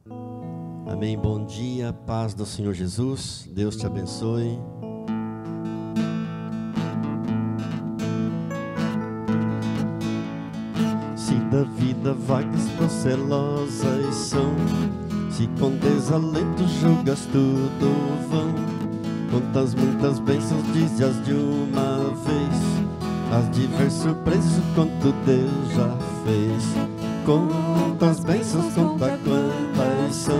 Amém, bom dia, paz do Senhor Jesus, Deus te abençoe. Se da vida vagas procelosas são, se com desalento julgas tudo vão, quantas muitas bênçãos dizes de uma vez, as de ver surpreso quanto Deus já fez. Quantas bênçãos, conta quantas são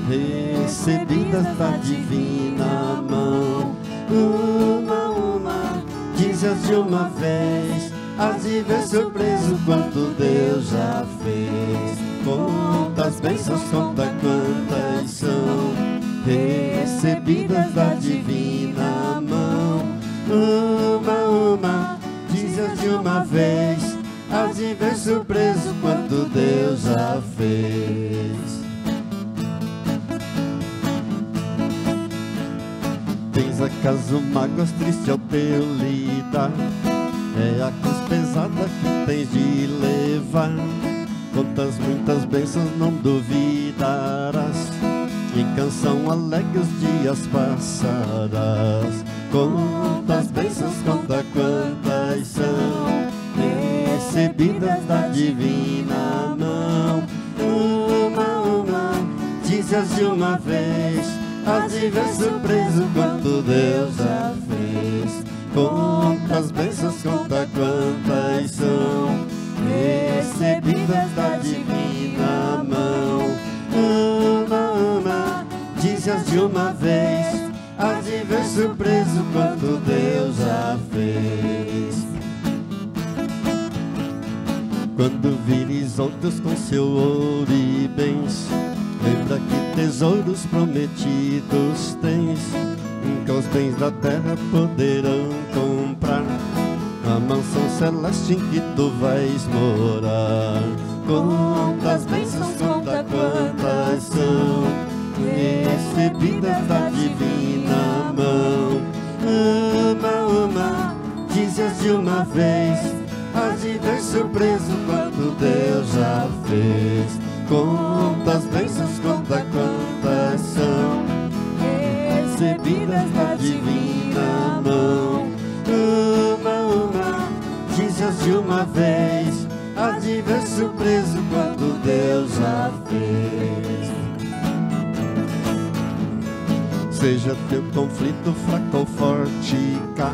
recebidas da divina mão. Uma, dizes de uma vez, as de ver surpreso quanto Deus já fez. Quantas bênçãos, conta quantas são recebidas da divina mão. Uma, dizes de uma vez, as de ver surpreso quanto Deus já fez. Tens acaso mágoas tristes ao teu lidar? É a cruz pesada que tens de levar. Quantas muitas bênçãos não duvidarás, em canção alegre os dias passarás. Quantas bênçãos, conta quantas são recebidas da divina mão. Uma, dizes de uma vez, as de ver surpreso quanto Deus já fez. Quantas bênçãos, conta quantas são recebidas da divina mão. Uma, dizes de uma vez, as de ver surpreso quanto Deus já fez. Quando vires outros com seu ouro e bens, lembra que tesouros prometidos tens, que os bens da terra poderão comprar a mansão celeste em que tu vais morar. Quantas bênçãos, conta quantas são recebidas da divina mão. Uma, dizes de uma vez, as de ver surpreso quanto Deus já fez. Quantas bênçãos, conta quantas são recebidas da divina mão. Uma, dizes de uma vez, as de ver surpreso quanto Deus já fez. Seja teu conflito fraco ou forte cá,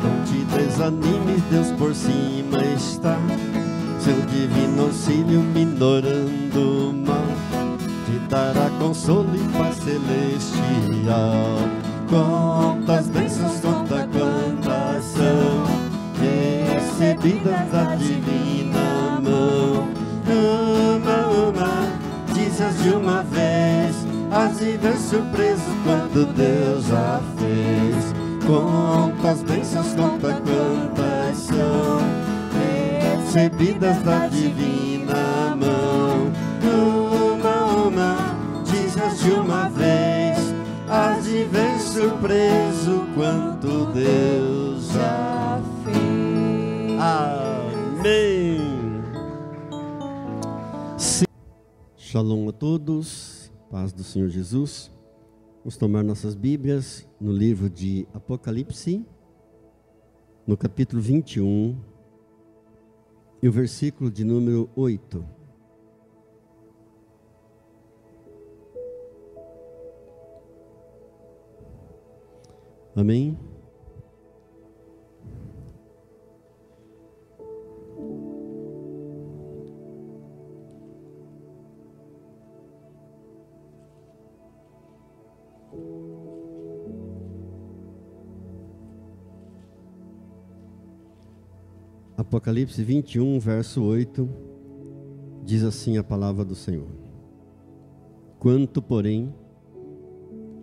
não te desanimes, Deus por cima está. Seu divino auxílio minorando o mal, te dará consolo e paz celestial. Quantas bênçãos, conta quantas são recebidas da divina mão. Uma, dizes de uma vez, as de ver surpreso quanto Deus já fez. Quantas bênçãos, conta quantas são recebidas da divina mão. Uma, dizes de uma vez, as de ver surpreso quanto Deus já fez. Amém. Sim. Shalom a todos, paz do Senhor Jesus. Vamos tomar nossas Bíblias no livro de Apocalipse, no capítulo 21, e o versículo de número 8. Amém? Apocalipse 21, verso 8, diz assim a palavra do Senhor: quanto, porém,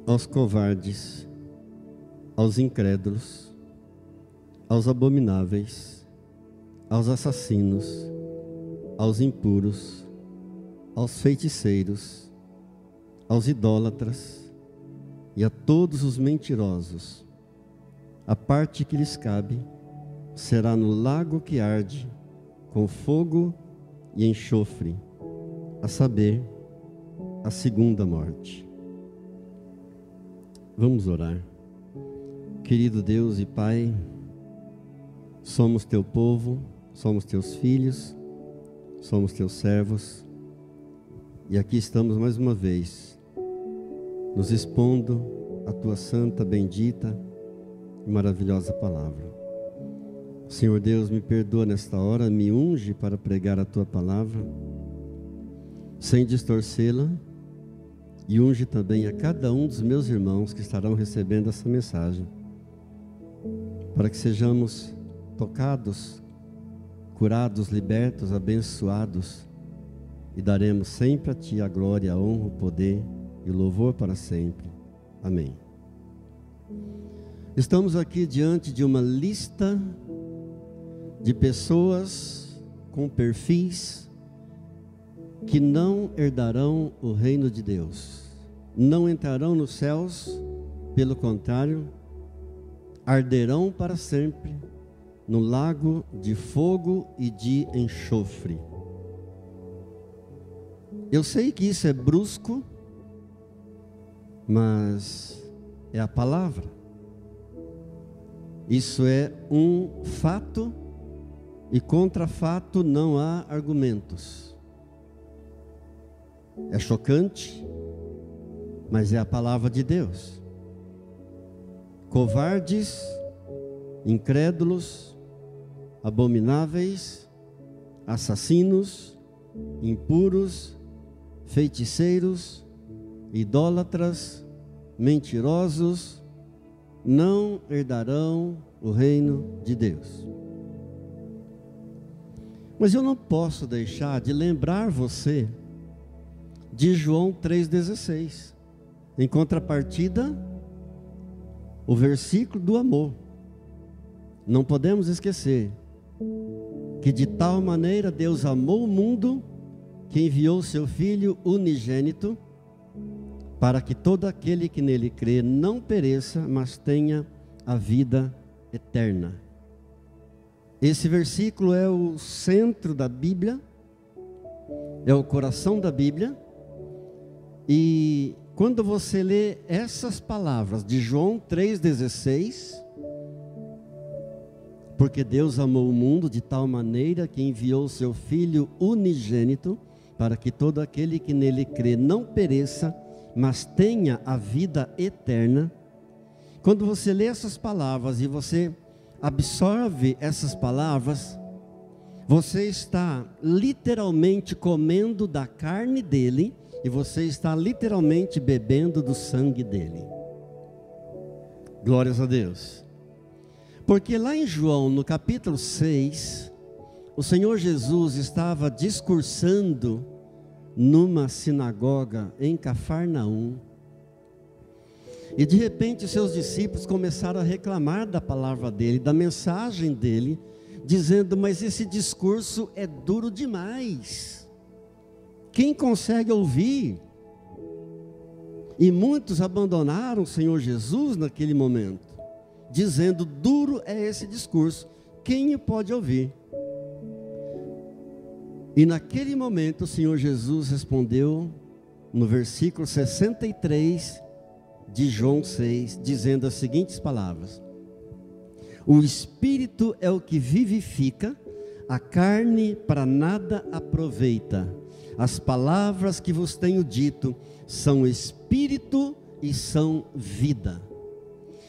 aos covardes, aos incrédulos, aos abomináveis, aos assassinos, aos impuros, aos feiticeiros, aos idólatras e a todos os mentirosos, a parte que lhes cabe será no lago que arde com fogo e enxofre, a saber, a segunda morte. Vamos orar. Querido Deus e Pai, somos teu povo, somos teus filhos, somos teus servos, e aqui estamos mais uma vez, nos expondo a tua santa, bendita e maravilhosa palavra. Senhor Deus, me perdoa nesta hora, me unge para pregar a tua palavra, sem distorcê-la, e unge também a cada um dos meus irmãos que estarão recebendo essa mensagem, para que sejamos tocados, curados, libertos, abençoados, e daremos sempre a Ti a glória, a honra, o poder e o louvor para sempre. Amém. Estamos aqui diante de uma lista de pessoas com perfis que não herdarão o reino de Deus, não entrarão nos céus, pelo contrário, arderão para sempre no lago de fogo e de enxofre. Eu sei que isso é brusco, mas é a palavra. Isso é um fato, e contra fato não há argumentos. É chocante, mas é a palavra de Deus. Covardes, incrédulos, abomináveis, assassinos, impuros, feiticeiros, idólatras, mentirosos, não herdarão o reino de Deus. Mas eu não posso deixar de lembrar você de João 3,16. Em contrapartida, o versículo do amor. Não podemos esquecer que de tal maneira Deus amou o mundo, que enviou seu Filho unigênito, para que todo aquele que nele crê não pereça, mas tenha a vida eterna. Esse versículo é o centro da Bíblia, é o coração da Bíblia, e quando você lê essas palavras de João 3,16, porque Deus amou o mundo de tal maneira que enviou seu Filho unigênito, para que todo aquele que nele crê não pereça, mas tenha a vida eterna. Quando você lê essas palavras e você absorve essas palavras, você está literalmente comendo da carne dele, e você está literalmente bebendo do sangue dele. Glórias a Deus. Porque lá em João, no capítulo 6, o Senhor Jesus estava discursando numa sinagoga em Cafarnaum, e de repente seus discípulos começaram a reclamar da palavra dele, da mensagem dele, dizendo: mas esse discurso é duro demais, quem consegue ouvir? E muitos abandonaram o Senhor Jesus naquele momento, dizendo: duro é esse discurso, quem pode ouvir? E naquele momento o Senhor Jesus respondeu no versículo 63 de João 6, dizendo as seguintes palavras: o Espírito é o que vivifica, a carne para nada aproveita. As palavras que vos tenho dito são Espírito e são vida.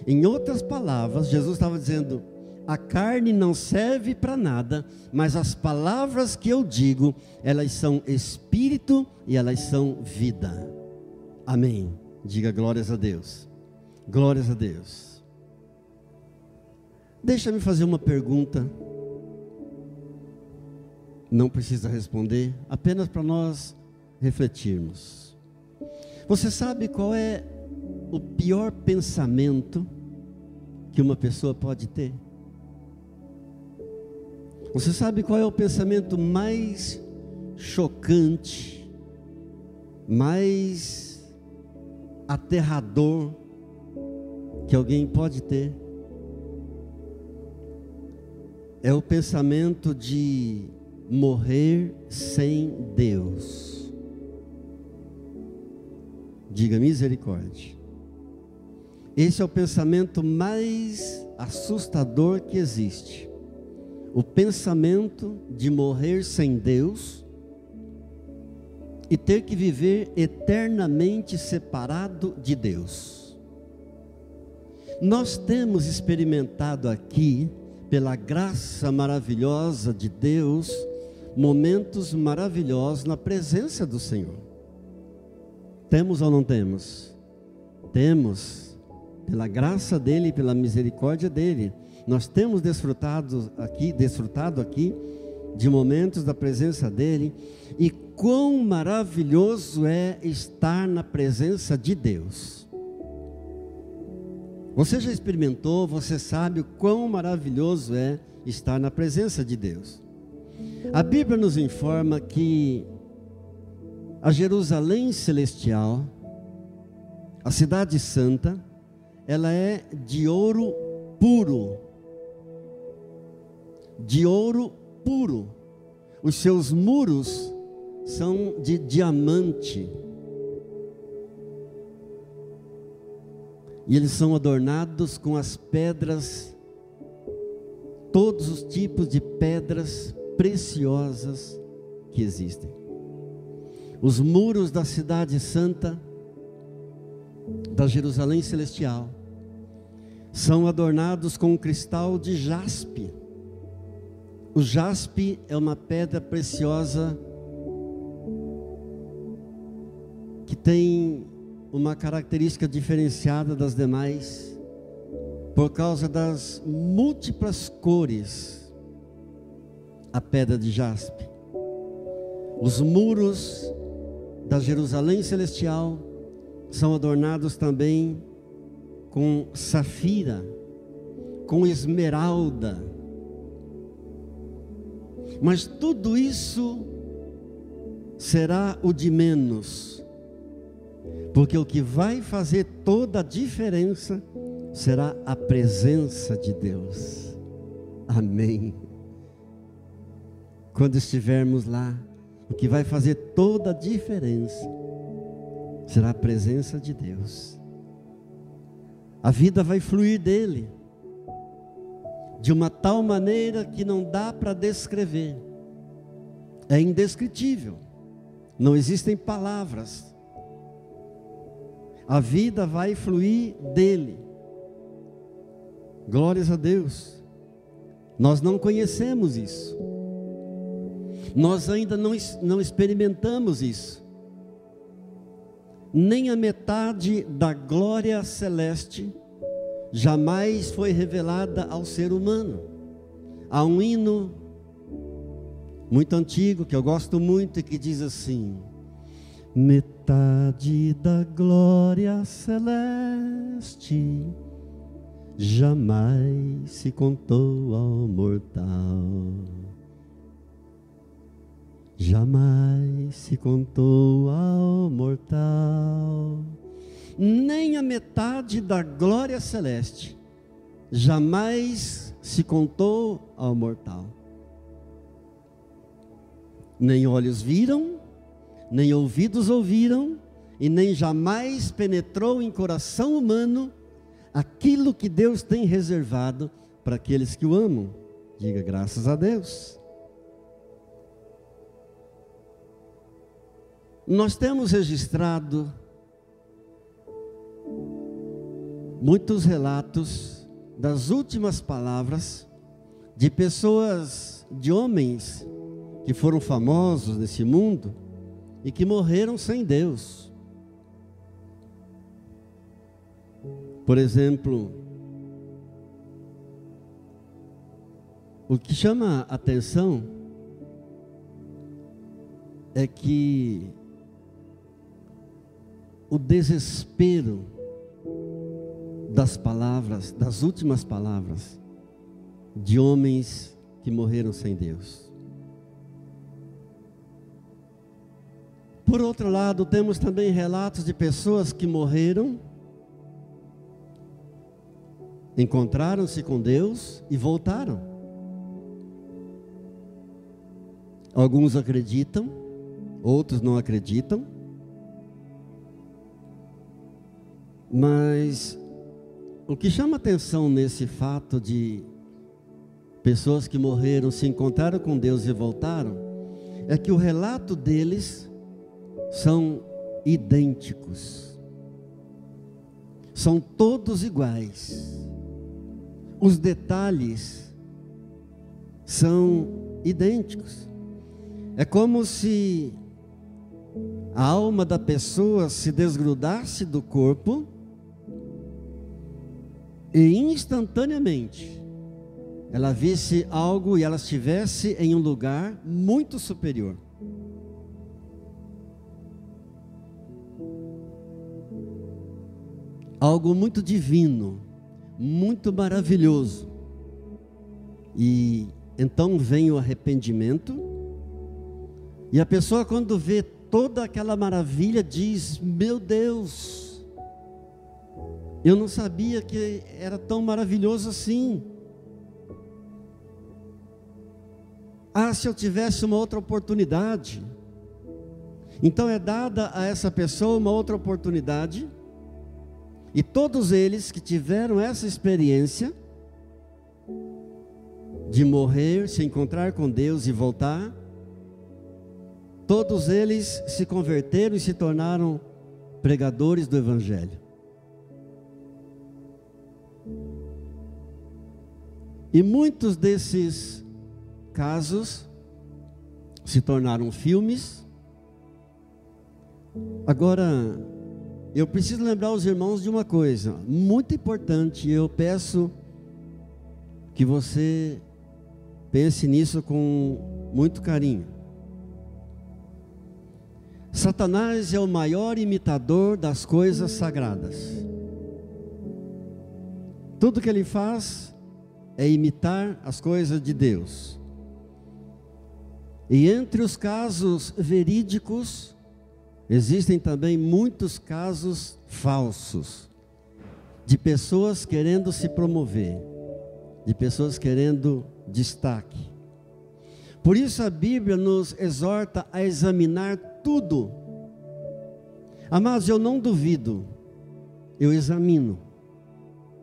Em outras palavras, Jesus estava dizendo: a carne não serve para nada, mas as palavras que eu digo, elas são Espírito e elas são vida. Amém. Diga glórias a Deus. Glórias a Deus. Deixa-me fazer uma pergunta. Não precisa responder, apenas para nós refletirmos. Você sabe qual é o pior pensamento que uma pessoa pode ter? Você sabe qual é o pensamento mais chocante, mais aterrador que alguém pode ter? É o pensamento de morrer sem Deus. Diga misericórdia. Esse é o pensamento mais assustador que existe. O pensamento de morrer sem Deus e ter que viver eternamente separado de Deus. Nós temos experimentado aqui, pela graça maravilhosa de Deus, momentos maravilhosos na presença do Senhor. Temos ou não temos? Temos. Pela graça dEle e pela misericórdia dEle, nós temos desfrutado aqui de momentos da presença dEle, e quão maravilhoso é estar na presença de Deus. Você já experimentou, você sabe o quão maravilhoso é estar na presença de Deus. A Bíblia nos informa que a Jerusalém celestial, a cidade santa, ela é de ouro puro. De ouro puro. Os seus muros são de diamante. E eles são adornados com as pedras, todos os tipos de pedras preciosas que existem. Os muros da cidade santa, da Jerusalém celestial, são adornados com um cristal de jaspe. O jaspe é uma pedra preciosa que tem uma característica diferenciada das demais por causa das múltiplas cores. A pedra de jaspe. Os muros da Jerusalém celestial são adornados também com safira, com esmeralda. Mas tudo isso será o de menos, porque o que vai fazer toda a diferença será a presença de Deus. Amém. Quando estivermos lá, o que vai fazer toda a diferença será a presença de Deus. A vida vai fluir dele de uma tal maneira que não dá para descrever. É indescritível. Não existem palavras. A vida vai fluir dele. Glórias a Deus. Nós não conhecemos isso. Nós ainda não experimentamos isso. Nem a metade da glória celeste jamais foi revelada ao ser humano. Há um hino muito antigo que eu gosto muito e que diz assim: metade da glória celeste jamais se contou ao mortal. Jamais se contou ao mortal. Nem a metade da glória celeste jamais se contou ao mortal. Nem olhos viram, nem ouvidos ouviram, e nem jamais penetrou em coração humano aquilo que Deus tem reservado para aqueles que o amam. Diga graças a Deus. Nós temos registrado muitos relatos das últimas palavras de pessoas, de homens que foram famosos nesse mundo e que morreram sem Deus. Por exemplo, o que chama a atenção é que o desespero das palavras, das últimas palavras de homens que morreram sem Deus. Por outro lado, temos também relatos de pessoas que morreram, encontraram-se com Deus e voltaram. Alguns acreditam, outros não acreditam. Mas o que chama atenção nesse fato de pessoas que morreram, se encontraram com Deus e voltaram, é que o relato deles são idênticos. São todos iguais. Os detalhes são idênticos. É como se a alma da pessoa se desgrudasse do corpo e instantaneamente ela visse algo e ela estivesse em um lugar muito superior. Algo muito divino, muito maravilhoso. E então vem o arrependimento, e a pessoa, quando vê toda aquela maravilha, diz: meu Deus, eu não sabia que era tão maravilhoso assim. Ah, se eu tivesse uma outra oportunidade. Então é dada a essa pessoa uma outra oportunidade, e todos eles que tiveram essa experiência de morrer, se encontrar com Deus e voltar, todos eles se converteram e se tornaram pregadores do Evangelho. E muitos desses casos se tornaram filmes. Agora, eu preciso lembrar os irmãos de uma coisa muito importante. Eu peço que você pense nisso com muito carinho. Satanás é o maior imitador das coisas sagradas. Tudo que ele faz é imitar as coisas de Deus. E entre os casos verídicos, existem também muitos casos falsos, de pessoas querendo se promover, de pessoas querendo destaque. Por isso a Bíblia nos exorta a examinar tudo. Amados, eu não duvido, eu examino,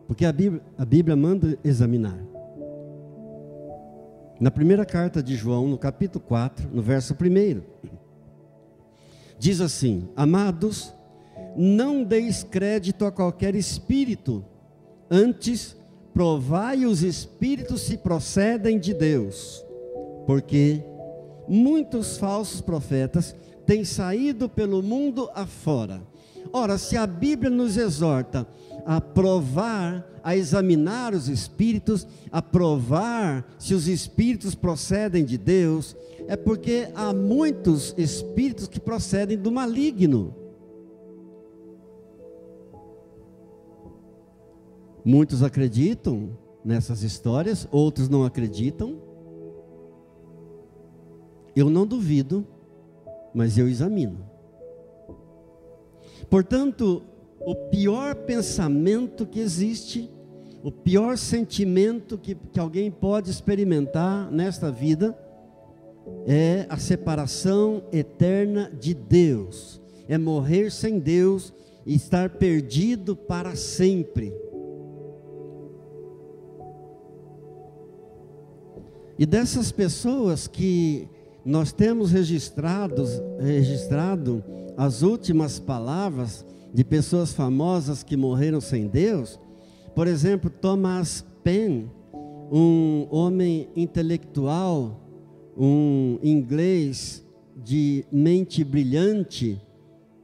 porque a Bíblia manda examinar. Na primeira carta de João, no capítulo 4, no verso 1, diz assim: amados, não deis crédito a qualquer espírito, antes provai os espíritos se procedem de Deus, porque muitos falsos profetas têm saído pelo mundo afora. Ora, se a Bíblia nos exorta a provar, a examinar os espíritos, a provar se os espíritos procedem de Deus, é porque há muitos espíritos que procedem do maligno. Muitos acreditam nessas histórias, outros não acreditam. Eu não duvido, mas eu examino. Portanto, o pior pensamento que existe, o pior sentimento que alguém pode experimentar nesta vida, é a separação eterna de Deus, é morrer sem Deus e estar perdido para sempre. E dessas pessoas que nós temos registrado as últimas palavras de pessoas famosas que morreram sem Deus, por exemplo, Thomas Paine, um homem intelectual, um inglês de mente brilhante,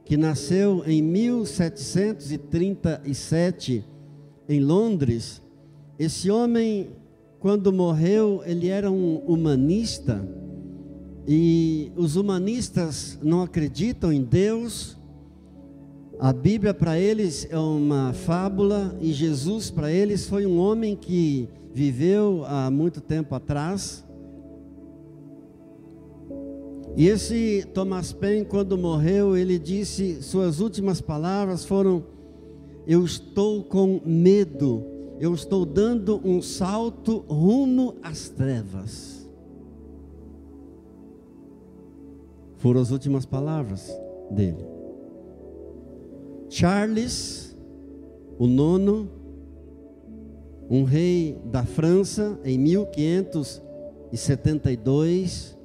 que nasceu em 1737 em Londres. Esse homem, quando morreu, ele era um humanista, e os humanistas não acreditam em Deus. A Bíblia para eles é uma fábula, e Jesus para eles foi um homem que viveu há muito tempo atrás. E esse Thomas Paine, quando morreu, ele disse, suas últimas palavras foram: eu estou com medo, eu estou dando um salto rumo às trevas. Foram as últimas palavras dele. Charles o nono, um rei da França, em 1572,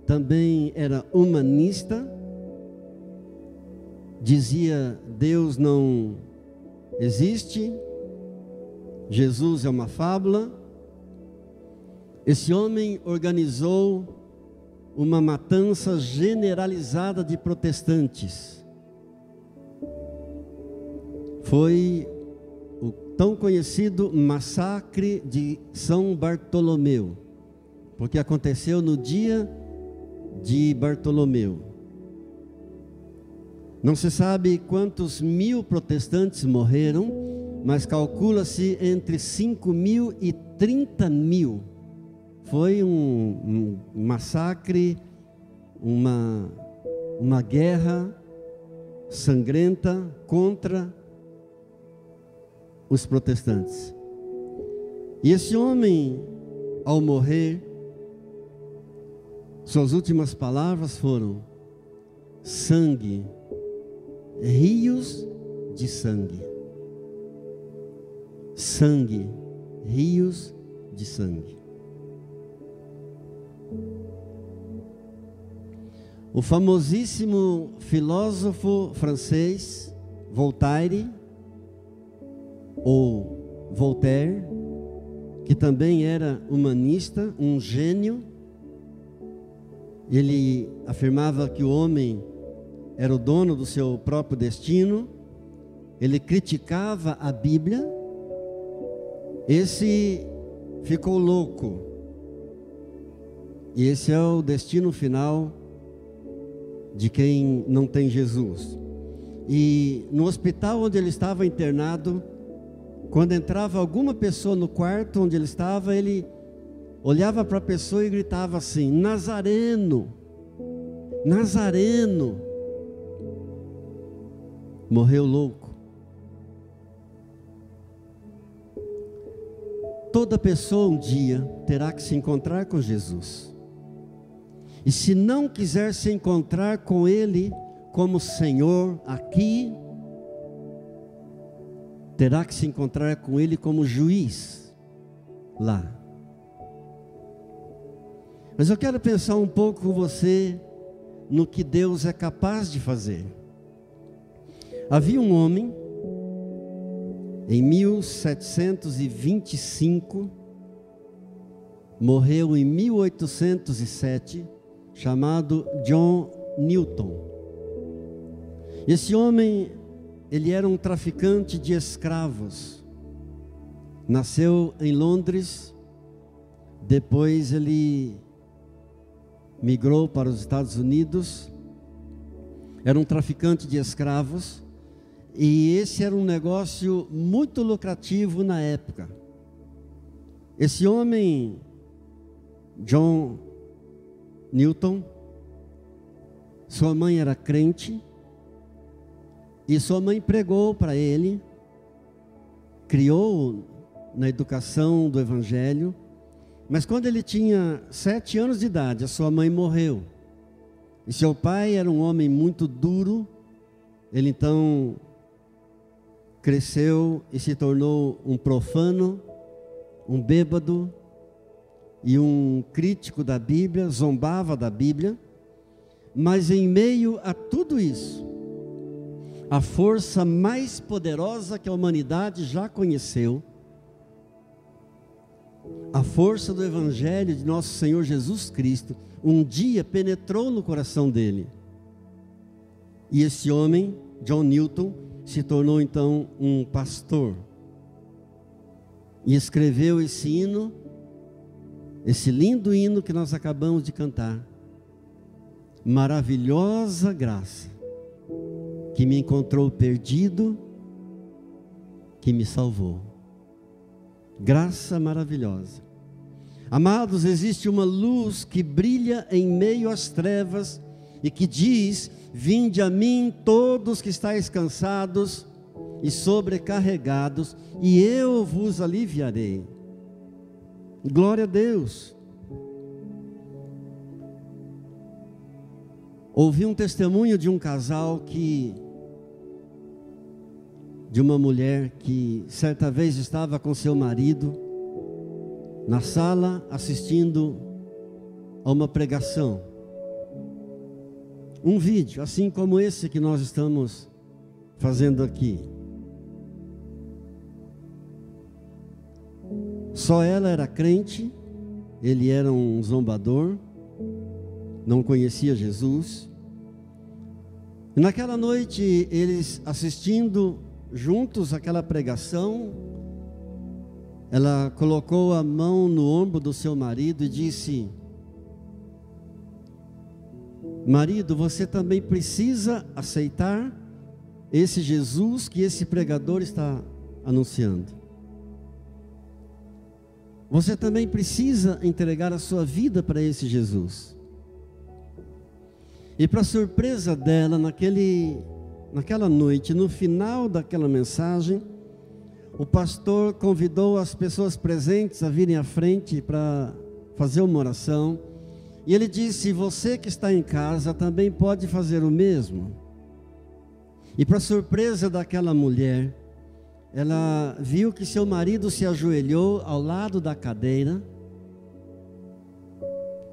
também era humanista, dizia: Deus não existe, Jesus é uma fábula. Esse homem organizou uma matança generalizada de protestantes. Foi o tão conhecido massacre de São Bartolomeu, porque aconteceu no dia de Bartolomeu. Não se sabe quantos mil protestantes morreram, mas calcula-se entre 5.000 e 30.000. Foi um massacre, uma guerra sangrenta contra os protestantes. E esse homem, ao morrer, suas últimas palavras foram: sangue, rios de sangue. Sangue, rios de sangue. O famosíssimo filósofo francês Voltaire, ou Voltaire, que também era humanista, um gênio, ele afirmava que o homem era o dono do seu próprio destino, ele criticava a Bíblia. Esse ficou louco, e esse é o destino final de quem não tem Jesus. E no hospital onde ele estava internado, quando entrava alguma pessoa no quarto onde ele estava, ele olhava para a pessoa e gritava assim: Nazareno, Nazareno. Morreu louco. Toda pessoa um dia terá que se encontrar com Jesus. E se não quiser se encontrar com Ele como Senhor aqui, terá que se encontrar com Ele como juiz lá. Mas eu quero pensar um pouco com você no que Deus é capaz de fazer. Havia um homem, em 1725, morreu em 1807, chamado John Newton. Esse homem, ele era um traficante de escravos. Nasceu em Londres, depois ele migrou para os Estados Unidos. Era um traficante de escravos, e esse era um negócio muito lucrativo na época. Esse homem, John Newton, sua mãe era crente, e sua mãe pregou para ele, criou na educação do Evangelho. Mas quando ele tinha 7 anos de idade, a sua mãe morreu. E seu pai era um homem muito duro. Ele então cresceu e se tornou um profano, um bêbado e um crítico da Bíblia, zombava da Bíblia. Mas em meio a tudo isso, a força mais poderosa que a humanidade já conheceu, a força do Evangelho de nosso Senhor Jesus Cristo, um dia penetrou no coração dele. E esse homem, John Newton, se tornou então um pastor. E escreveu esse hino, esse lindo hino que nós acabamos de cantar. Maravilhosa graça, que me encontrou perdido, que me salvou. Graça maravilhosa. Amados, existe uma luz que brilha em meio às trevas e que diz: vinde a mim todos que estáis cansados e sobrecarregados, e eu vos aliviarei. Glória a Deus. Ouvi um testemunho de um casal que de uma mulher que certa vez estava com seu marido na sala assistindo a uma pregação. Um vídeo, assim como esse que nós estamos fazendo aqui. Só ela era crente, ele era um zombador, não conhecia Jesus. E naquela noite, eles assistindo juntos aquela pregação, ela colocou a mão no ombro do seu marido e disse: marido, você também precisa aceitar esse Jesus que esse pregador está anunciando. Você também precisa entregar a sua vida para esse Jesus. E para surpresa dela, naquela noite, no final daquela mensagem, o pastor convidou as pessoas presentes a virem à frente para fazer uma oração. E ele disse: você que está em casa também pode fazer o mesmo. E para surpresa daquela mulher, ela viu que seu marido se ajoelhou ao lado da cadeira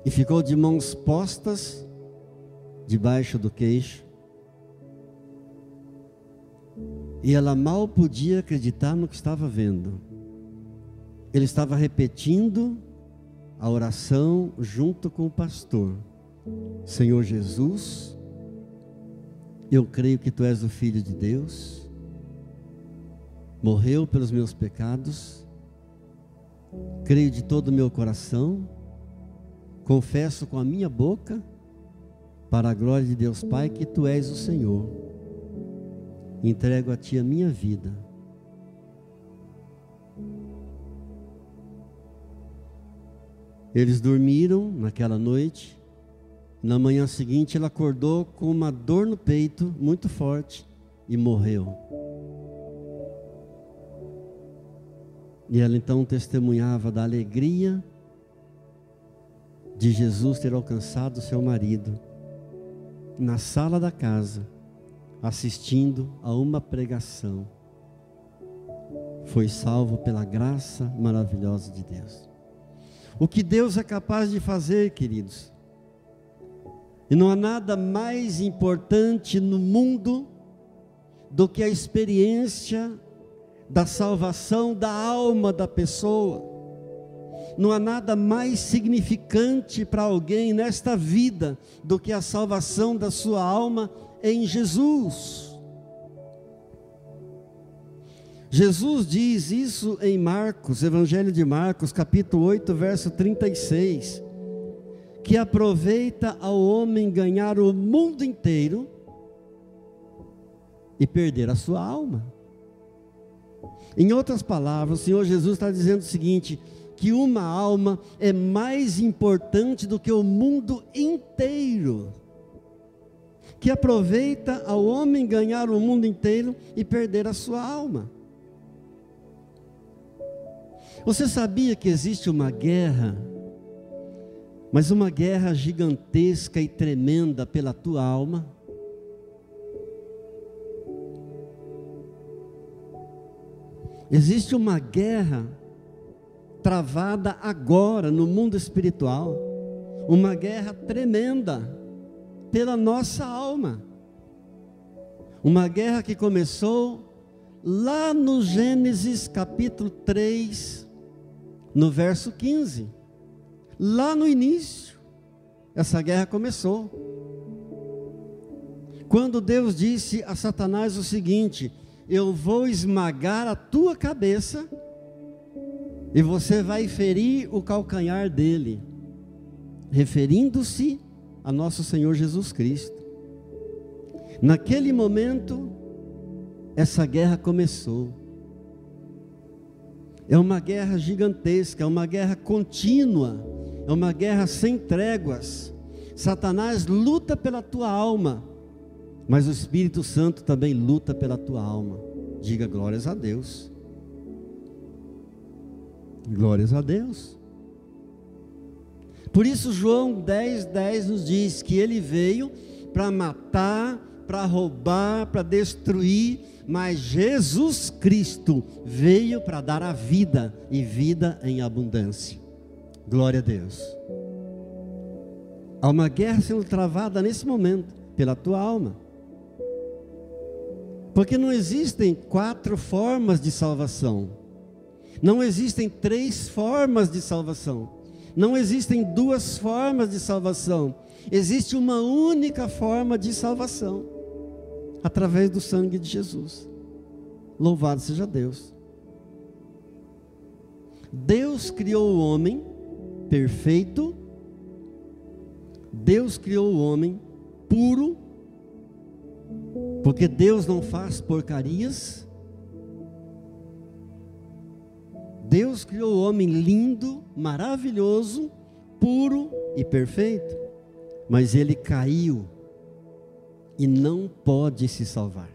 e ficou de mãos postas debaixo do queixo. E ela mal podia acreditar no que estava vendo. Ele estava repetindo a oração junto com o pastor: Senhor Jesus, eu creio que Tu és o Filho de Deus, morreu pelos meus pecados, creio de todo o meu coração, confesso com a minha boca, para a glória de Deus Pai, que Tu és o Senhor. Entrego a Ti a minha vida. Eles dormiram naquela noite. Na manhã seguinte ela acordou com uma dor no peito muito forte e morreu. E ela então testemunhava da alegria de Jesus ter alcançado seu marido na sala da casa, assistindo a uma pregação. Foi salvo pela graça maravilhosa de Deus. O que Deus é capaz de fazer, queridos. E não há nada mais importante no mundo do que a experiência da salvação da alma da pessoa. Não há nada mais significante para alguém nesta vida do que a salvação da sua alma em Jesus. Jesus diz isso em Marcos, Evangelho de Marcos, capítulo 8, verso 36, que aproveita ao homem ganhar o mundo inteiro e perder a sua alma. Em outras palavras, o Senhor Jesus está dizendo o seguinte: que uma alma é mais importante do que o mundo inteiro, que aproveita ao homem ganhar o mundo inteiro e perder a sua alma. Você sabia que existe uma guerra, mas uma guerra gigantesca e tremenda pela tua alma? Existe uma guerra travada agora no mundo espiritual, uma guerra tremenda pela nossa alma, uma guerra que começou lá no Gênesis capítulo 3, no verso 15, lá no início, essa guerra começou, quando Deus disse a Satanás o seguinte: eu vou esmagar a tua cabeça e você vai ferir o calcanhar dele, referindo-se a nosso Senhor Jesus Cristo. Naquele momento, essa guerra começou. É uma guerra gigantesca, é uma guerra contínua, é uma guerra sem tréguas. Satanás luta pela tua alma, mas o Espírito Santo também luta pela tua alma. Diga glórias a Deus. Glórias a Deus. Por isso João 10:10 nos diz que ele veio para matar, para roubar, para destruir, mas Jesus Cristo veio para dar a vida, e vida em abundância. Glória a Deus. Há uma guerra sendo travada nesse momento, pela tua alma. Porque não existem 4 formas de salvação. Não existem 3 formas de salvação. Não existem 2 formas de salvação. Existe uma única forma de salvação, através do sangue de Jesus. Louvado seja Deus. Deus criou o homem perfeito. Deus criou o homem puro, porque Deus não faz porcarias. Deus criou o homem lindo, maravilhoso, puro e perfeito, mas ele caiu e não pode se salvar.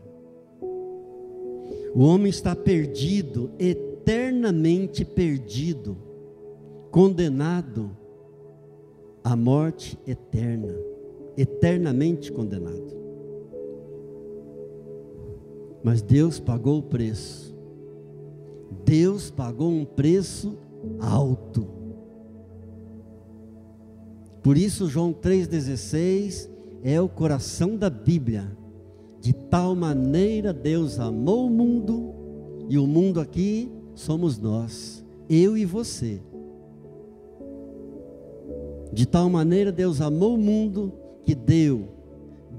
O homem está perdido, eternamente perdido, condenado à morte eterna, eternamente condenado. Mas Deus pagou o preço. Deus pagou um preço alto. Por isso João 3,16 é o coração da Bíblia. De tal maneira Deus amou o mundo, e o mundo aqui somos nós, eu e você. De tal maneira Deus amou o mundo, que deu,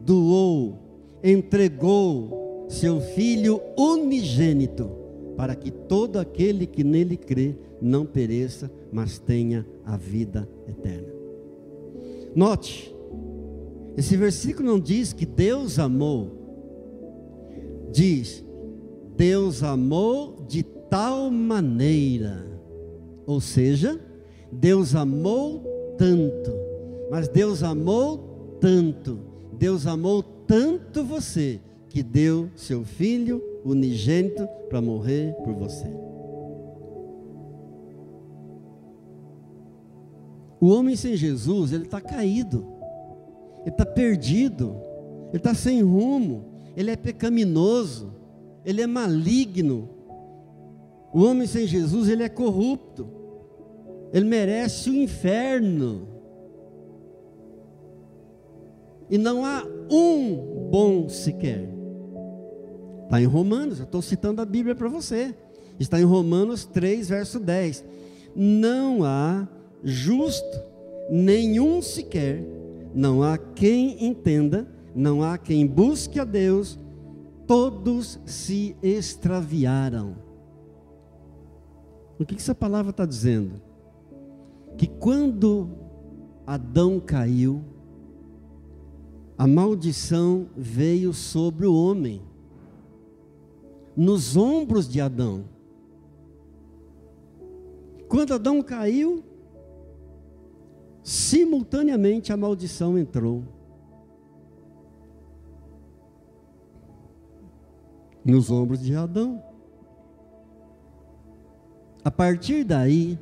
doou, entregou seu Filho unigênito, para que todo aquele que nele crê não pereça, mas tenha a vida eterna. Note, esse versículo não diz que Deus amou, diz, Deus amou de tal maneira, ou seja, Deus amou tanto, mas Deus amou tanto, Deus amou tanto você, que deu seu Filho unigênito para morrer por você. O homem sem Jesus, ele está caído, ele está perdido, ele está sem rumo, ele é pecaminoso, ele é maligno. O homem sem Jesus, ele é corrupto, ele merece o inferno. E não há um bom sequer. Está em Romanos, eu estou citando a Bíblia para você. Está em Romanos 3, verso 10. Não há justo nenhum sequer, não há quem entenda, não há quem busque a Deus, todos se extraviaram. O que essa palavra está dizendo? Que quando Adão caiu, a maldição veio sobre o homem, nos ombros de Adão. Quando Adão caiu, simultaneamente a maldição entrou nos ombros de Adão. A partir daí,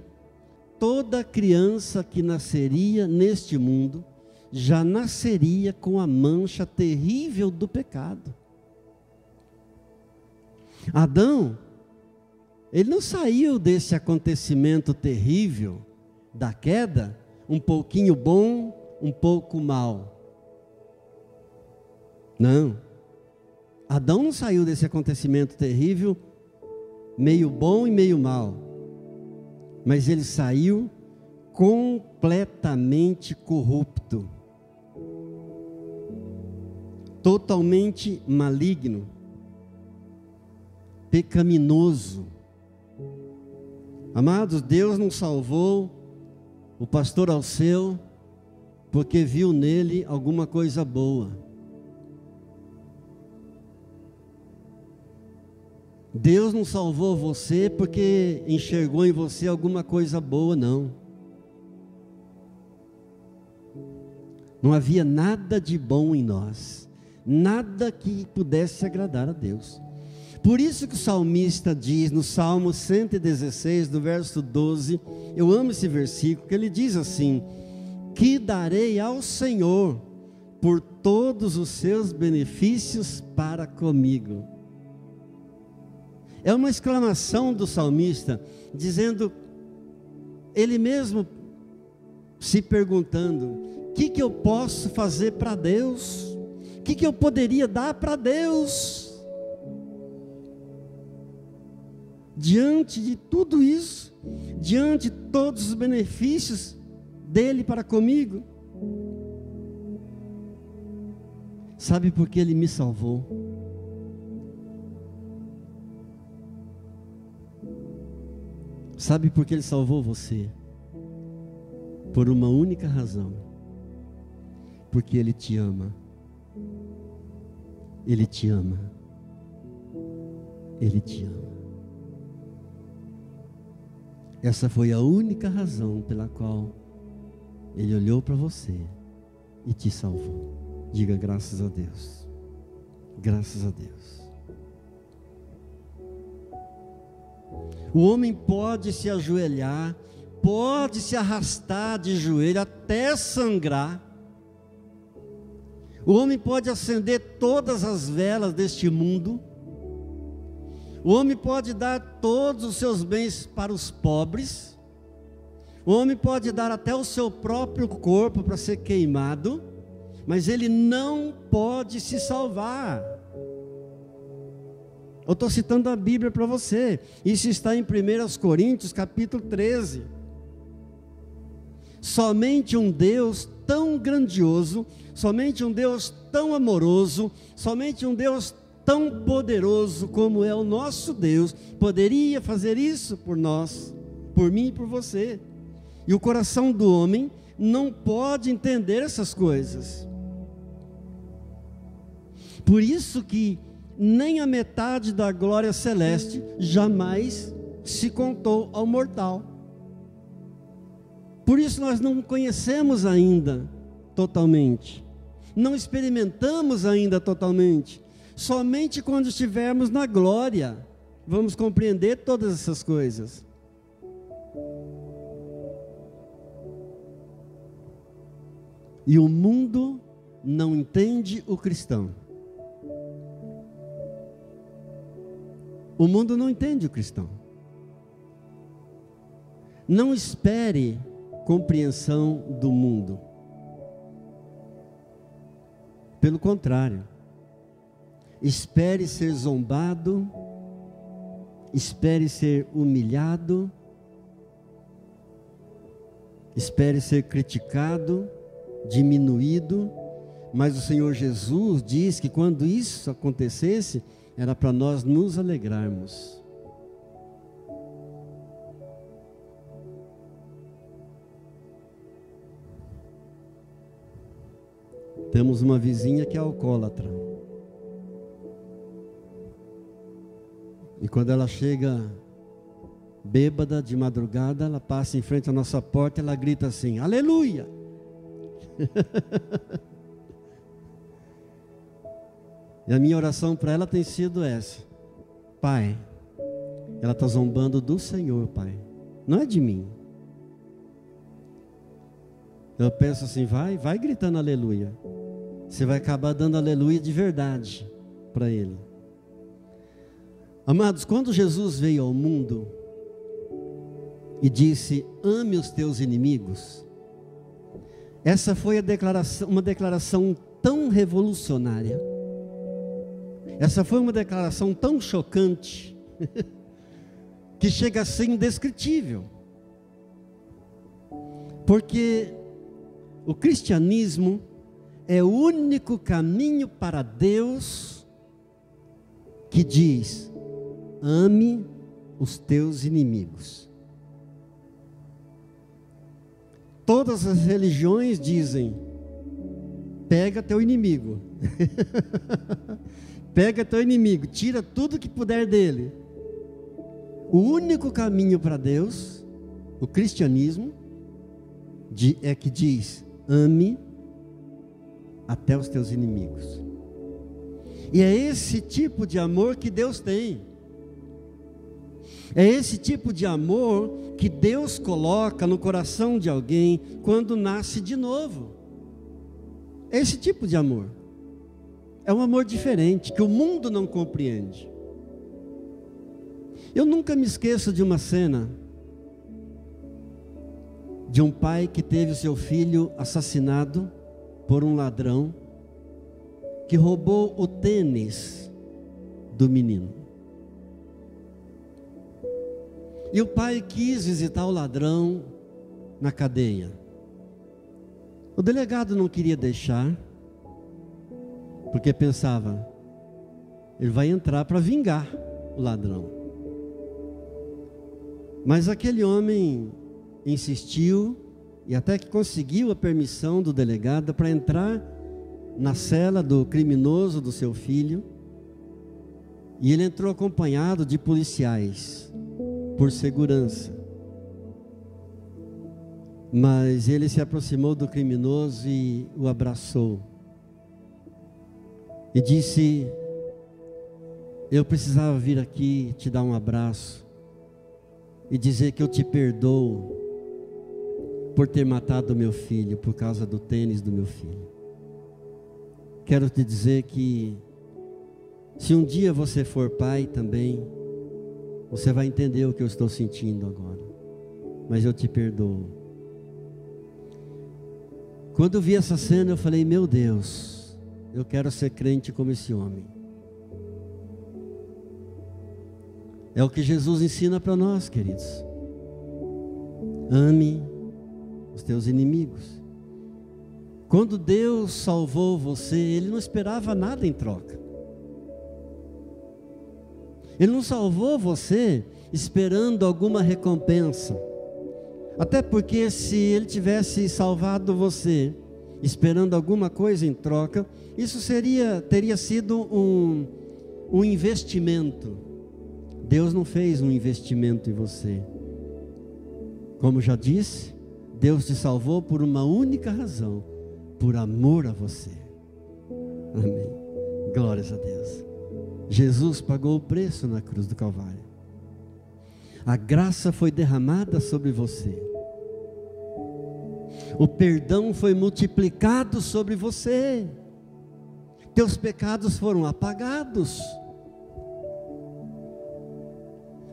toda criança que nasceria neste mundo já nasceria com a mancha terrível do pecado. Adão, ele não saiu desse acontecimento terrível da queda, um pouquinho bom, um pouco mal. Não. Adão não saiu desse acontecimento terrível, meio bom e meio mal. Mas ele saiu completamente corrupto, totalmente maligno, pecaminoso. Amados, Deus não salvou o pastor Alceu porque viu nele alguma coisa boa. Deus não salvou você porque enxergou em você alguma coisa boa, não. Não havia nada de bom em nós, nada que pudesse agradar a Deus. Por isso que o salmista diz no Salmo 116, no verso 12, eu amo esse versículo, que ele diz assim: que darei ao Senhor por todos os seus benefícios para comigo. É uma exclamação do salmista, dizendo, ele mesmo se perguntando, o que eu posso fazer para Deus? O que eu poderia dar para Deus? Diante de tudo isso, diante de todos os benefícios dele para comigo, sabe por que ele me salvou? Sabe por que ele salvou você? Por uma única razão: porque ele te ama. Ele te ama. Ele te ama. Essa foi a única razão pela qual ele olhou para você e te salvou. Diga graças a Deus. Graças a Deus. O homem pode se ajoelhar, pode se arrastar de joelho até sangrar. O homem pode acender todas as velas deste mundo. O homem pode dar todos os seus bens para os pobres. O homem pode dar até o seu próprio corpo para ser queimado, mas ele não pode se salvar. Eu estou citando a Bíblia para você. Isso está em 1 Coríntios capítulo 13. Somente um Deus tão grandioso, somente um Deus tão amoroso, somente um Deus tão poderoso como é o nosso Deus, poderia fazer isso por nós, por mim e por você. E o coração do homem não pode entender essas coisas. Por isso que nem a metade da glória celeste jamais se contou ao mortal. Por isso nós não conhecemos ainda totalmente, não experimentamos ainda totalmente. Somente quando estivermos na glória vamos compreender todas essas coisas. E o mundo não entende o cristão. O mundo não entende o cristão. Não espere compreensão do mundo. Pelo contrário, espere ser zombado, espere ser humilhado, espere ser criticado, diminuído, mas o Senhor Jesus diz que quando isso acontecesse, era para nós nos alegrarmos. Temos uma vizinha que é alcoólatra. E quando ela chega bêbada de madrugada, ela passa em frente à nossa porta e ela grita assim: aleluia! E a minha oração para ela tem sido essa: Pai, ela está zombando do Senhor, Pai, não é de mim. Eu penso assim: vai gritando aleluia, você vai acabar dando aleluia de verdade para ele. Amados, quando Jesus veio ao mundo e disse: ame os teus inimigos, essa foi uma declaração tão revolucionária, essa foi uma declaração tão chocante, que chega a ser indescritível, porque o cristianismo é o único caminho para Deus que diz: ame os teus inimigos. Todas as religiões dizem: pega teu inimigo, pega teu inimigo, tira tudo que puder dele. O único caminho para Deus, o cristianismo, é que diz: ame até os teus inimigos. E é esse tipo de amor que Deus tem. É esse tipo de amor que Deus coloca no coração de alguém quando nasce de novo. É esse tipo de amor. É um amor diferente, que o mundo não compreende. Eu nunca me esqueço de uma cena de um pai que teve o seu filho assassinado por um ladrão que roubou o tênis do menino. E o pai quis visitar o ladrão na cadeia. O delegado não queria deixar, porque pensava, ele vai entrar para vingar o ladrão. Mas aquele homem insistiu e até que conseguiu a permissão do delegado para entrar na cela do criminoso do seu filho. E ele entrou acompanhado de policiais, por segurança. Mas ele se aproximou do criminoso e o abraçou. E disse: eu precisava vir aqui te dar um abraço e dizer que eu te perdoo por ter matado meu filho por causa do tênis do meu filho. Quero te dizer que se um dia você for pai também, você vai entender o que eu estou sentindo agora. Mas eu te perdoo. Quando eu vi essa cena, eu falei: meu Deus, eu quero ser crente como esse homem. É o que Jesus ensina para nós, queridos. Ame os teus inimigos. Quando Deus salvou você, Ele não esperava nada em troca. Ele não salvou você esperando alguma recompensa. Até porque se Ele tivesse salvado você esperando alguma coisa em troca, isso teria sido um investimento. Deus não fez um investimento em você. Como já disse, Deus te salvou por uma única razão: por amor a você. Amém. Glórias a Deus. Jesus pagou o preço na cruz do Calvário. A graça foi derramada sobre você. O perdão foi multiplicado sobre você. Teus pecados foram apagados.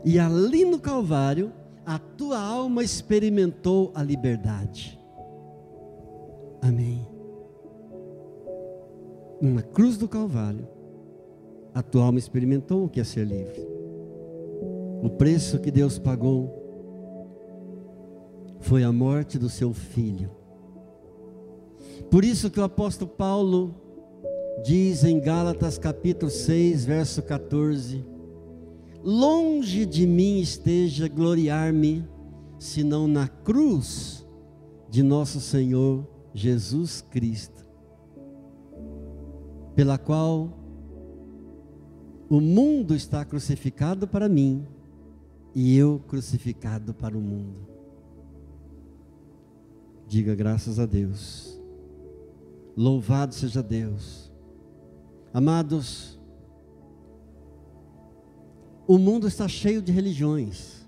E ali no Calvário, a tua alma experimentou a liberdade. Amém. Na cruz do Calvário, a tua alma experimentou o que é ser livre. O preço que Deus pagou foi a morte do seu filho. Por isso que o apóstolo Paulo diz em Gálatas capítulo 6, verso 14: longe de mim esteja gloriar-me, senão na cruz de nosso Senhor Jesus Cristo, pela qual o mundo está crucificado para mim e eu crucificado para o mundo. Diga graças a Deus. Louvado seja Deus. Amados, o mundo está cheio de religiões.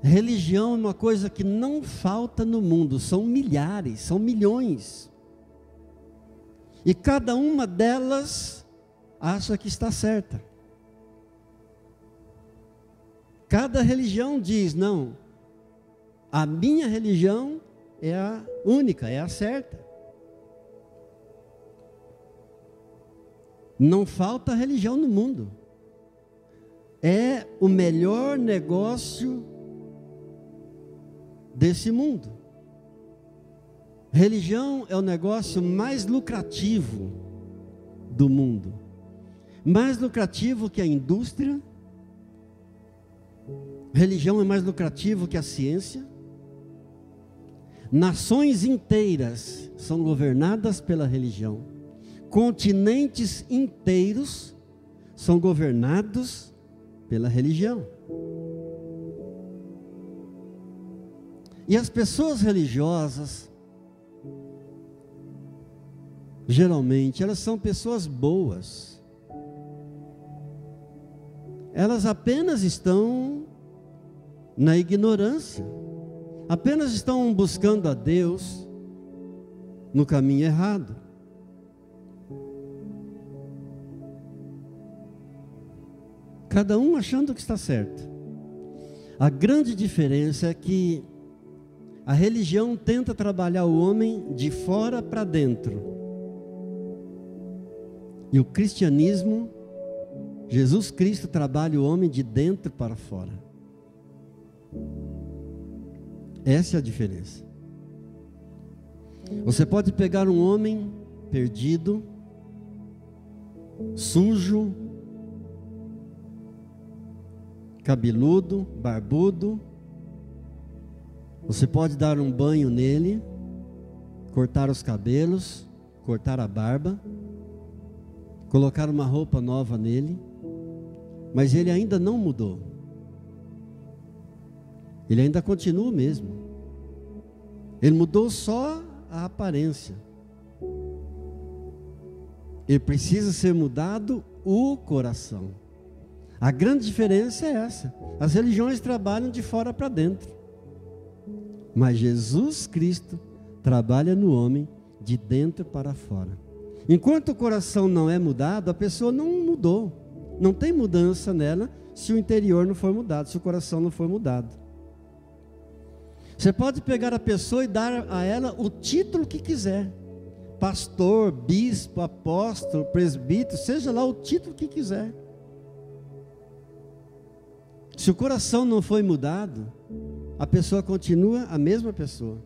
Religião é uma coisa que não falta no mundo. São milhares, são milhões. E cada uma delas acha que está certa. Cada religião diz: não, a minha religião é a única, é a certa. Não falta religião no mundo. É o melhor negócio desse mundo. Religião é o negócio mais lucrativo do mundo. Mais lucrativo que a indústria. Religião é mais lucrativo que a ciência. Nações inteiras são governadas pela religião. Continentes inteiros são governados pela religião. E as pessoas religiosas, geralmente, elas são pessoas boas. Elas apenas estão na ignorância. Apenas estão buscando a Deus no caminho errado. Cada um achando que está certo. A grande diferença é que a religião tenta trabalhar o homem de fora para dentro. E o cristianismo, Jesus Cristo trabalha o homem de dentro para fora. Essa é a diferença. Você pode pegar um homem perdido, sujo, cabeludo, barbudo. Você pode dar um banho nele, cortar os cabelos, cortar a barba, colocar uma roupa nova nele, mas ele ainda não mudou. Ele ainda continua o mesmo. Ele mudou só a aparência. Ele precisa ser mudado o coração. A grande diferença é essa. As religiões trabalham de fora para dentro, mas Jesus Cristo trabalha no homem de dentro para fora. Enquanto o coração não é mudado, a pessoa não mudou. Não tem mudança nela se o interior não for mudado, se o coração não for mudado. Você pode pegar a pessoa e dar a ela o título que quiser. Pastor, bispo, apóstolo, presbítero, seja lá o título que quiser. Se o coração não foi mudado, a pessoa continua a mesma pessoa.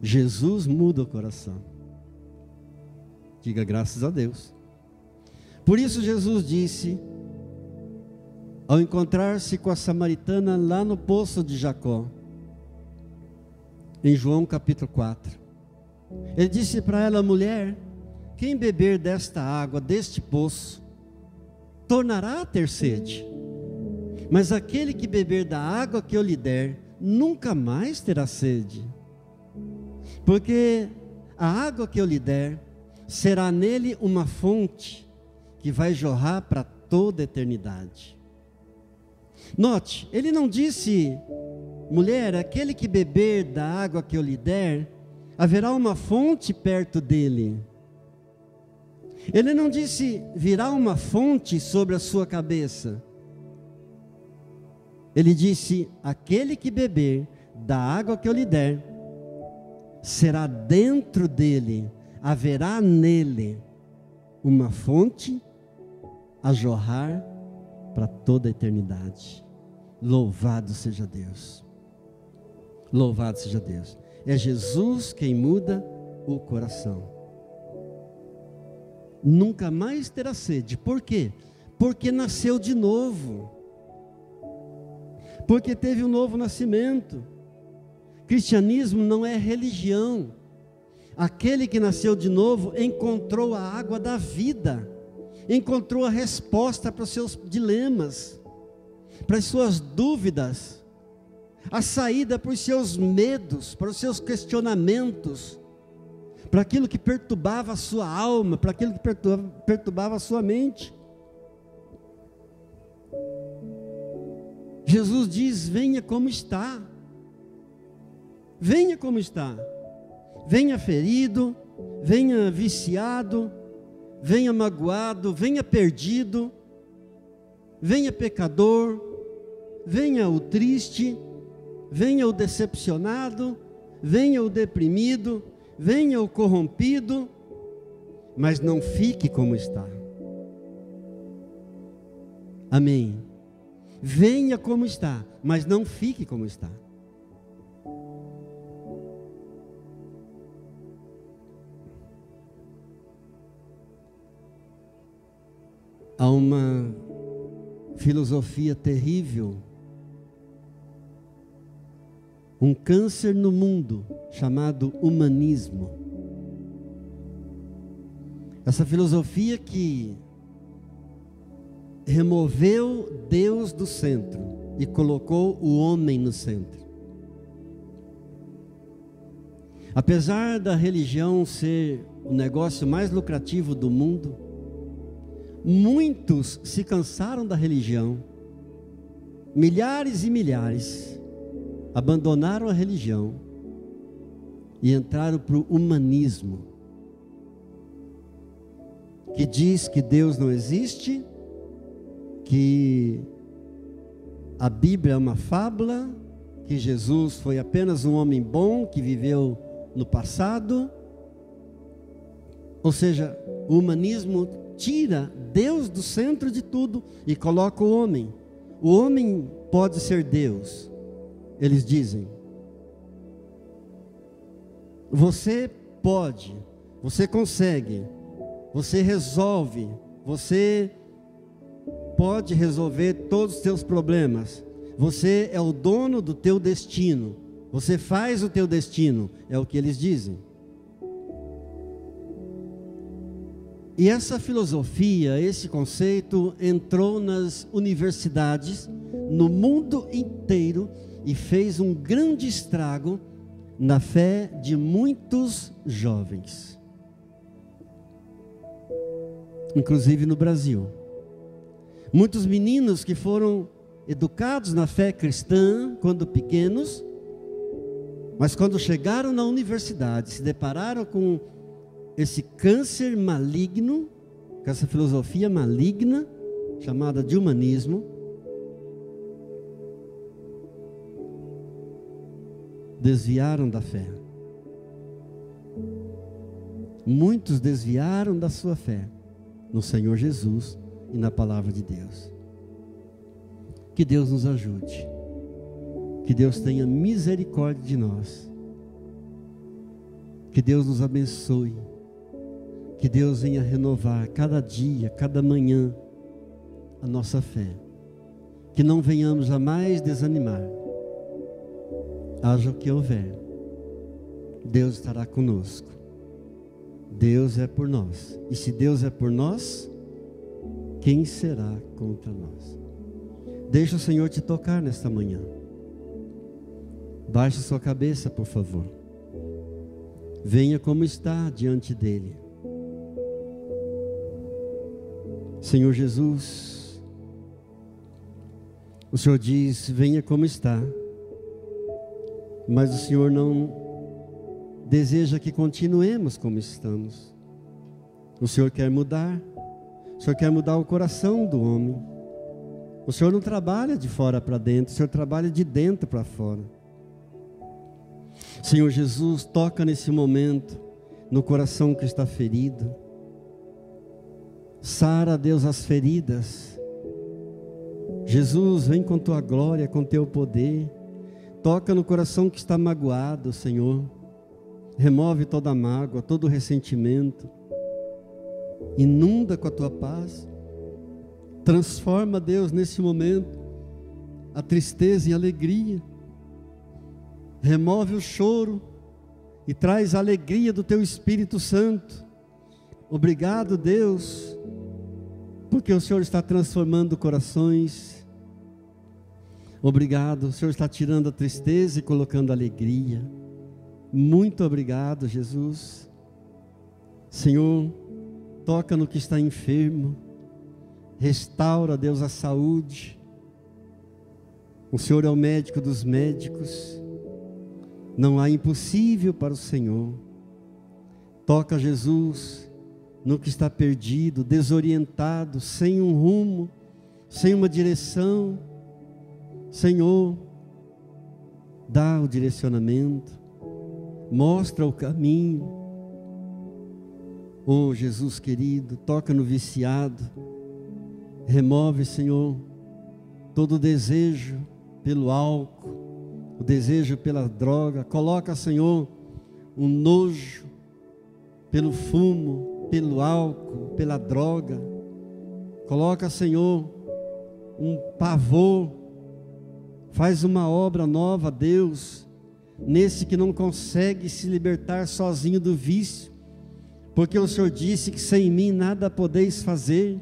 Jesus muda o coração. Diga graças a Deus. Por isso Jesus disse, ao encontrar-se com a samaritana lá no poço de Jacó, em João capítulo 4, ele disse para ela: mulher, quem beber desta água, deste poço, tornará a ter sede, mas aquele que beber da água que eu lhe der, nunca mais terá sede, porque a água que eu lhe der, será nele uma fonte, que vai jorrar para toda a eternidade. Note, ele não disse: mulher, aquele que beber da água que eu lhe der, haverá uma fonte perto dele. Ele não disse: virá uma fonte sobre a sua cabeça. Ele disse: aquele que beber da água que eu lhe der, será dentro dele, haverá nele uma fonte a jorrar para toda a eternidade. Louvado seja Deus. Louvado seja Deus. É Jesus quem muda o coração. Nunca mais terá sede. Por quê? Porque nasceu de novo. Porque teve um novo nascimento. Cristianismo não é religião. Aquele que nasceu de novo encontrou a água da vida, encontrou a resposta para os seus dilemas, para as suas dúvidas, a saída para os seus medos, para os seus questionamentos, para aquilo que perturbava a sua alma, para aquilo que perturbava a sua mente. Jesus diz: venha como está. Venha como está. Venha ferido, venha viciado, venha magoado, venha perdido, venha pecador, venha o triste, venha o decepcionado, venha o deprimido, venha o corrompido, mas não fique como está. Amém. Venha como está, mas não fique como está. Há uma filosofia terrível, um câncer no mundo, chamado humanismo. Essa filosofia que removeu Deus do centro e colocou o homem no centro. Apesar da religião ser o negócio mais lucrativo do mundo, muitos se cansaram da religião. Milhares e milhares abandonaram a religião e entraram para o humanismo, que diz que Deus não existe, que a Bíblia é uma fábula, que Jesus foi apenas um homem bom que viveu no passado. Ou seja, o humanismo tira Deus do centro de tudo e coloca o homem. O homem pode ser Deus, eles dizem. Você pode, você consegue, você resolve, você pode resolver todos os teus problemas. Você é o dono do teu destino. Você faz o teu destino, é o que eles dizem. E essa filosofia, esse conceito entrou nas universidades, no mundo inteiro, e fez um grande estrago na fé de muitos jovens, inclusive no Brasil. Muitos meninos que foram educados na fé cristã quando pequenos, mas quando chegaram na universidade, se depararam com esse câncer maligno, com essa filosofia maligna, chamada de humanismo, desviaram da fé. Muitos desviaram da sua fé no Senhor Jesus e na palavra de Deus. Que Deus nos ajude. Que Deus tenha misericórdia de nós. Que Deus nos abençoe. Que Deus venha renovar cada dia, cada manhã, a nossa fé. Que não venhamos jamais desanimar. Haja o que houver, Deus estará conosco. Deus é por nós. E se Deus é por nós, quem será contra nós? Deixa o Senhor te tocar nesta manhã. Baixe sua cabeça, por favor. Venha como está diante dele. Senhor Jesus, o Senhor diz: venha como está. Mas o Senhor não deseja que continuemos como estamos. O Senhor quer mudar. O Senhor quer mudar o coração do homem. O Senhor não trabalha de fora para dentro, o Senhor trabalha de dentro para fora. Senhor Jesus, toca nesse momento no coração que está ferido. Sara, Deus, as feridas. Jesus, vem com tua glória, com teu poder. Toca no coração que está magoado, Senhor. Remove toda a mágoa, todo o ressentimento. Inunda com a tua paz. Transforma, Deus, nesse momento, a tristeza em alegria. Remove o choro e traz a alegria do teu Espírito Santo. Obrigado, Deus, porque o Senhor está transformando corações. Obrigado, o Senhor está tirando a tristeza e colocando a alegria. Muito obrigado, Jesus. Senhor, toca no que está enfermo. Restaura, Deus, a saúde. O Senhor é o médico dos médicos. Não há impossível para o Senhor. Toca, Jesus, no que está perdido, desorientado, sem um rumo, sem uma direção. Senhor, dá o direcionamento, mostra o caminho. Oh, Jesus querido, toca no viciado. Remove, Senhor, todo o desejo pelo álcool, o desejo pela droga. Coloca, Senhor, um nojo pelo fumo, pelo álcool, pela droga. Coloca, Senhor, um pavor. Faz uma obra nova, Deus, nesse que não consegue se libertar sozinho do vício, porque o Senhor disse que sem mim nada podeis fazer.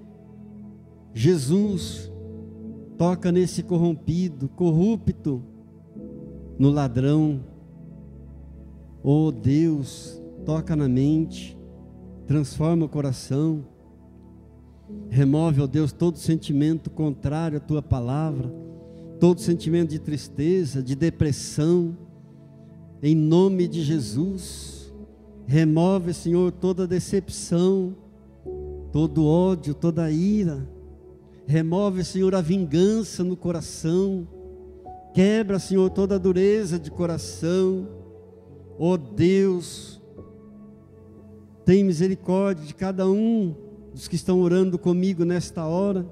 Jesus, toca nesse corrompido, corrupto, no ladrão. Oh Deus, toca na mente, transforma o coração, remove, ó Deus, todo sentimento contrário à tua palavra, todo sentimento de tristeza, de depressão, em nome de Jesus. Remove, Senhor, toda decepção, todo ódio, toda ira. Remove, Senhor, a vingança no coração. Quebra, Senhor, toda a dureza de coração. Ó Deus, tem misericórdia de cada um dos que estão orando comigo nesta hora.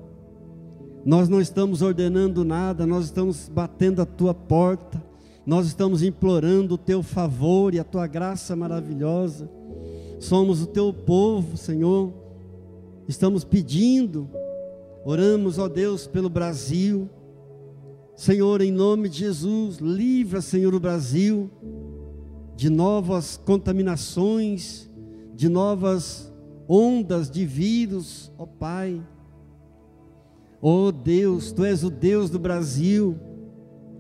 Nós não estamos ordenando nada, nós estamos batendo a tua porta, nós estamos implorando o teu favor e a tua graça maravilhosa. Somos o teu povo, Senhor, estamos pedindo, oramos, ó Deus, pelo Brasil. Senhor, em nome de Jesus, livra, Senhor, o Brasil de novas contaminações, de novas ondas de vírus, ó Pai. Ó Deus, Tu és o Deus do Brasil,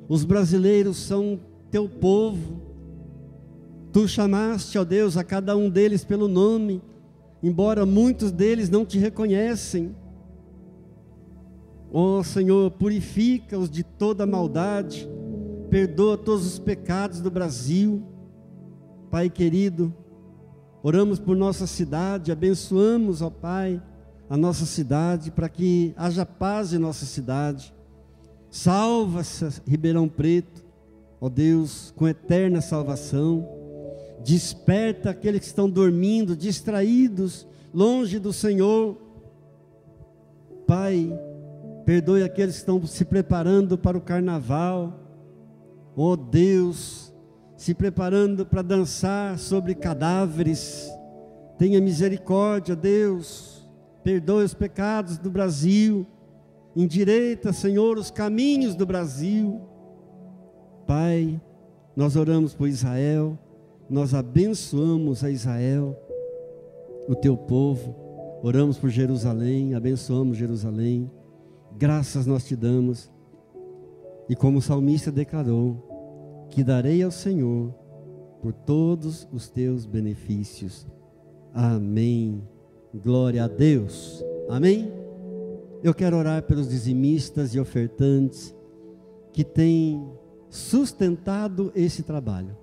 os brasileiros são Teu povo. Tu chamaste, ó Deus, a cada um deles pelo nome, embora muitos deles não Te reconhecem. Ó Senhor, purifica-os de toda maldade, perdoa todos os pecados do Brasil. Pai querido, oramos por nossa cidade, abençoamos, ó Pai, a nossa cidade, para que haja paz em nossa cidade. Salva-se Ribeirão Preto, ó Deus, com eterna salvação. Desperta aqueles que estão dormindo, distraídos, longe do Senhor. Pai, perdoe aqueles que estão se preparando para o carnaval, ó Deus, se preparando para dançar sobre cadáveres. Tenha misericórdia, Deus, perdoe os pecados do Brasil, endireita, Senhor, os caminhos do Brasil. Pai, nós oramos por Israel, nós abençoamos a Israel, o teu povo, oramos por Jerusalém, abençoamos Jerusalém. Graças nós te damos, e como o salmista declarou, que darei ao Senhor por todos os teus benefícios. Amém. Glória a Deus. Amém. Eu quero orar pelos dizimistas e ofertantes que têm sustentado esse trabalho.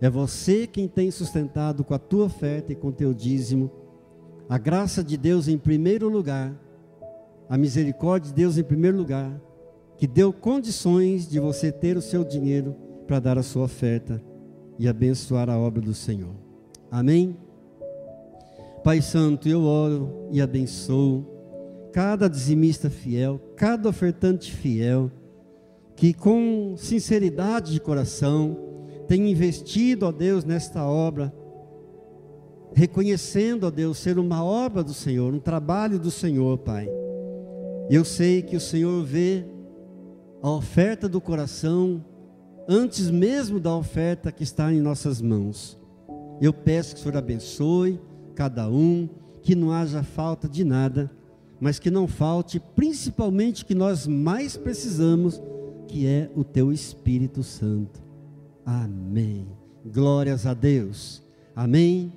É você quem tem sustentado com a tua oferta e com o teu dízimo. A graça de Deus em primeiro lugar, a misericórdia de Deus em primeiro lugar, que deu condições de você ter o seu dinheiro para dar a sua oferta e abençoar a obra do Senhor. Amém? Pai Santo, eu oro e abençoo cada dizimista fiel, cada ofertante fiel, que com sinceridade de coração tem investido, ó Deus, nesta obra, reconhecendo, ó Deus, ser uma obra do Senhor, um trabalho do Senhor, Pai. Eu sei que o Senhor vê a oferta do coração antes mesmo da oferta que está em nossas mãos. Eu peço que o Senhor abençoe cada um, que não haja falta de nada, mas que não falte principalmente o que nós mais precisamos, que é o Teu Espírito Santo. Amém. Glórias a Deus. Amém.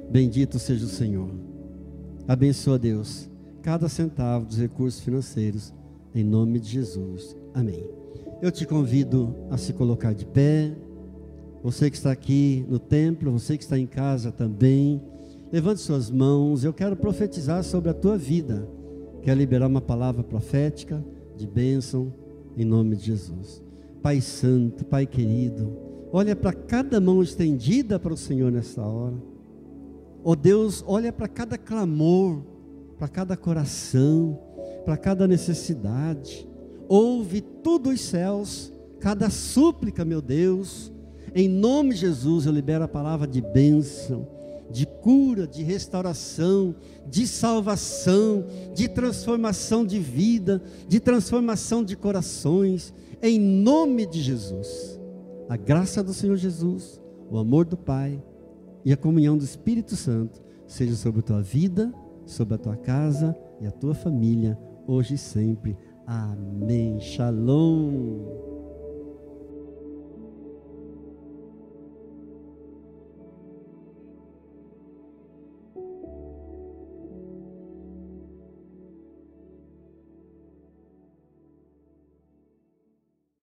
Bendito seja o Senhor. Abençoa, Deus, cada centavo dos recursos financeiros, em nome de Jesus. Amém. Eu te convido a se colocar de pé. Você que está aqui no templo, você que está em casa também, levante suas mãos. Eu quero profetizar sobre a tua vida. Quero liberar uma palavra profética de bênção em nome de Jesus. Pai Santo, Pai querido, olha para cada mão estendida para o Senhor nessa hora. Ó Deus, olha para cada clamor, para cada coração, para cada necessidade. Ouve tudo os céus, cada súplica, meu Deus. Em nome de Jesus, eu libero a palavra de bênção, de cura, de restauração, de salvação, de transformação de vida, de transformação de corações, em nome de Jesus. A graça do Senhor Jesus, o amor do Pai e a comunhão do Espírito Santo seja sobre a tua vida, sobre a tua casa e a tua família, hoje e sempre. Amém. Shalom.